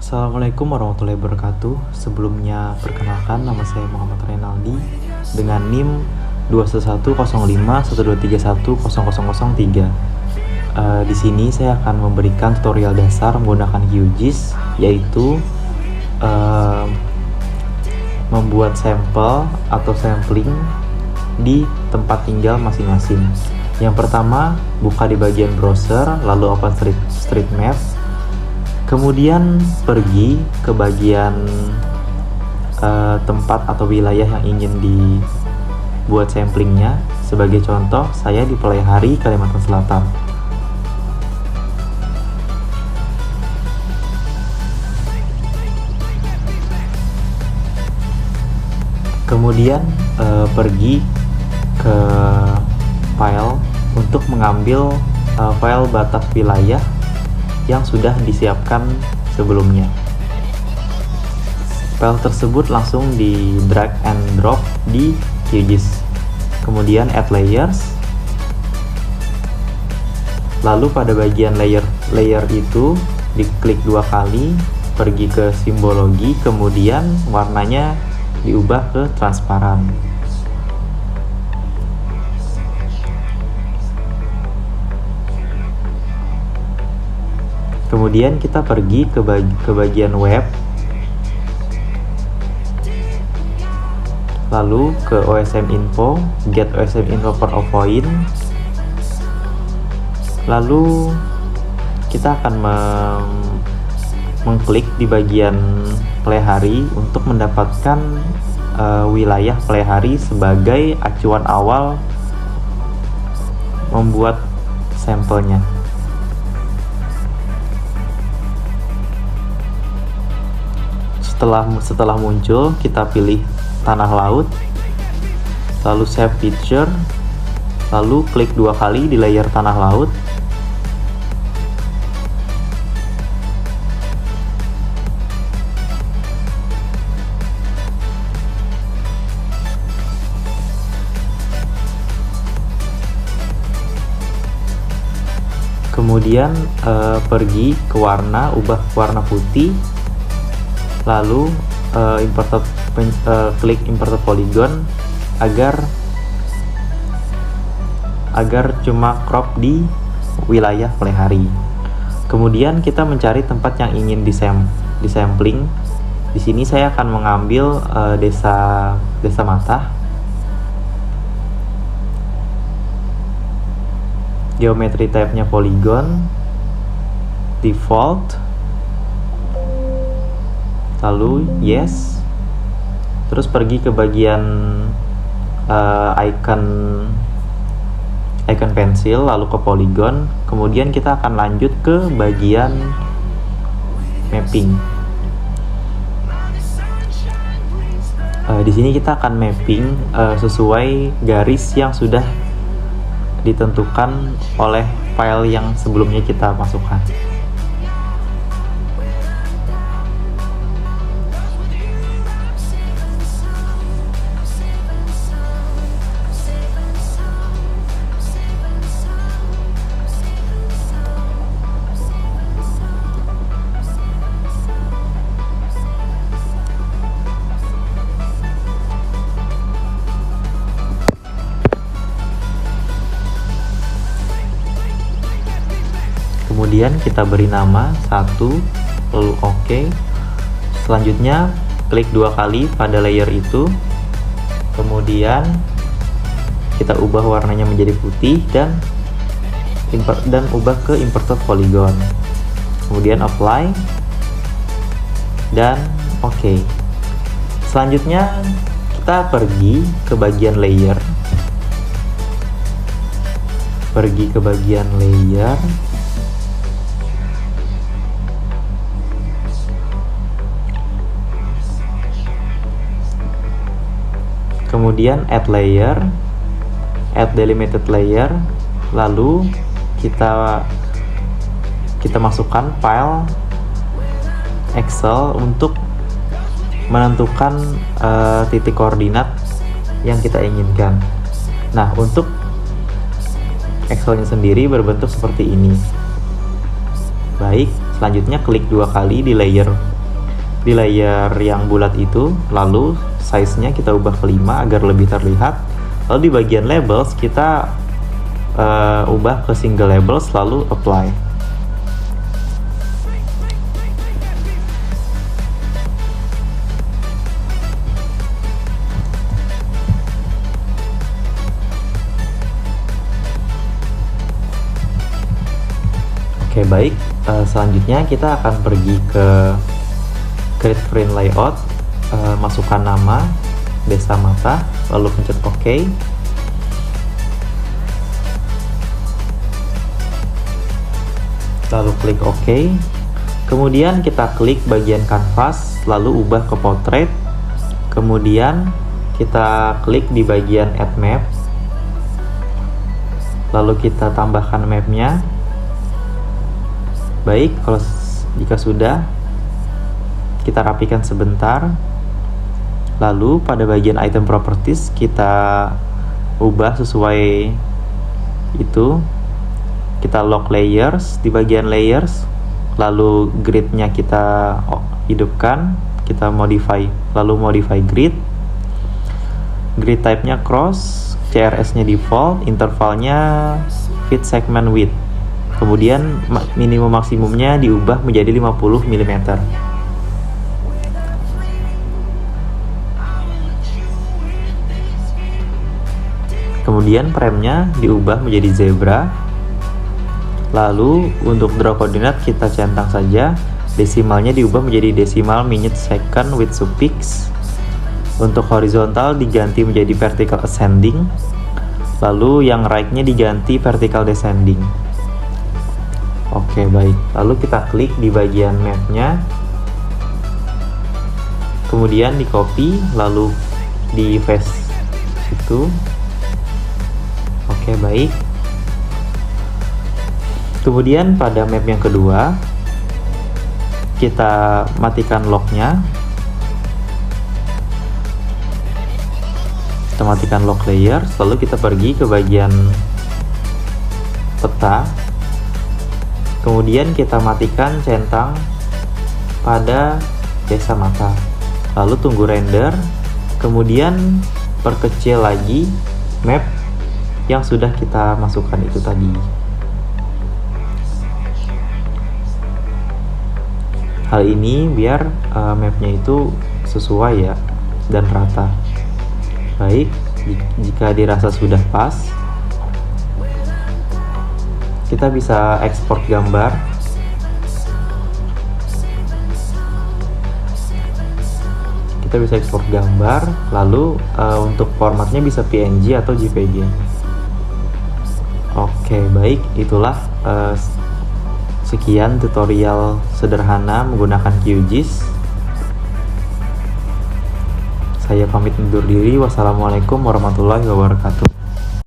Assalamualaikum warahmatullahi wabarakatuh. Sebelumnya perkenalkan, nama saya Muhammad Renaldi dengan NIM 2110512310003. Di sini saya akan memberikan tutorial dasar menggunakan QGIS, yaitu membuat sampel atau sampling di tempat tinggal masing-masing. Yang pertama, buka di bagian browser, lalu OpenStreetMap. Kemudian pergi ke bagian tempat atau wilayah yang ingin dibuat samplingnya. Sebagai contoh, saya di Pelaihari, Kalimantan Selatan. Kemudian pergi ke file untuk mengambil file batas wilayah yang sudah disiapkan sebelumnya. File tersebut langsung di drag and drop di QGIS. Kemudian add layers. Lalu pada bagian layer itu diklik 2 kali, pergi ke simbologi, kemudian warnanya diubah ke transparan. Kemudian kita pergi ke bagian web, lalu ke OSM info, get OSM info per point, lalu kita akan mengklik di bagian Pelaihari untuk mendapatkan wilayah Pelaihari sebagai acuan awal membuat sampelnya. Setelah muncul, kita pilih tanah laut, lalu save picture, lalu klik 2 kali di layer tanah laut. Kemudian pergi ke warna, ubah warna putih, lalu klik imported polygon agar cuma crop di wilayah Pelaihari. Kemudian kita mencari tempat yang ingin disampling. Di sini saya akan mengambil desa Matah. Geometry type-nya polygon, default, lalu yes, terus pergi ke bagian icon pensil, lalu ke polygon. Kemudian kita akan lanjut ke bagian mapping. Di sini kita akan mapping sesuai garis yang sudah ditentukan oleh file yang sebelumnya kita masukkan. Kemudian kita beri nama 1, lalu OK. Selanjutnya klik 2 kali pada layer itu, kemudian kita ubah warnanya menjadi putih dan ubah ke imported polygon. Kemudian apply dan OK. Selanjutnya kita pergi ke bagian layer, kemudian add delimited layer, lalu kita masukkan file Excel untuk menentukan titik koordinat yang kita inginkan. Nah, untuk Excelnya sendiri berbentuk seperti ini. Baik, selanjutnya klik 2 kali di layer di layer yang bulat itu, lalu size-nya kita ubah ke 5 agar lebih terlihat. Lalu di bagian labels kita ubah ke single labels, lalu apply. Oke, baik. Selanjutnya kita akan pergi ke Create Frame Layout, masukkan nama Desa Mata, lalu pencet OK. Lalu klik OK. Kemudian kita klik bagian kanvas, lalu ubah ke portrait. Kemudian kita klik di bagian Add Map. Lalu kita tambahkan mapnya. Baik, kalau jika sudah, kita rapikan sebentar. Lalu pada bagian item properties kita ubah sesuai itu. Kita lock layers di bagian layers, lalu gridnya kita hidupkan, kita modify, lalu modify grid. Grid type-nya cross, CRS-nya default, intervalnya fit segment width. Kemudian minimum maksimumnya diubah menjadi 50 mm. Kemudian frame-nya diubah menjadi zebra. Lalu untuk draw koordinat kita centang saja, desimalnya diubah menjadi desimal minute second with suffix. Untuk horizontal diganti menjadi vertical ascending. Lalu yang right-nya diganti vertical descending. Oke, baik. Lalu kita klik di bagian map-nya. Kemudian di copy, lalu di paste itu. Oke, baik. Kemudian pada map yang kedua, kita matikan lock-nya. Kita matikan lock layer, lalu kita pergi ke bagian peta. Kemudian kita matikan centang pada Desa Mata. Lalu tunggu render. Kemudian perkecil lagi map yang sudah kita masukkan itu tadi. Hal ini biar mapnya itu sesuai ya dan rata. Baik, jika dirasa sudah pas, kita bisa ekspor gambar. Kita bisa ekspor gambar, lalu untuk formatnya bisa PNG atau JPG. Oke, baik, itulah sekian tutorial sederhana menggunakan QGIS. Saya pamit undur diri. Wassalamualaikum warahmatullahi wabarakatuh.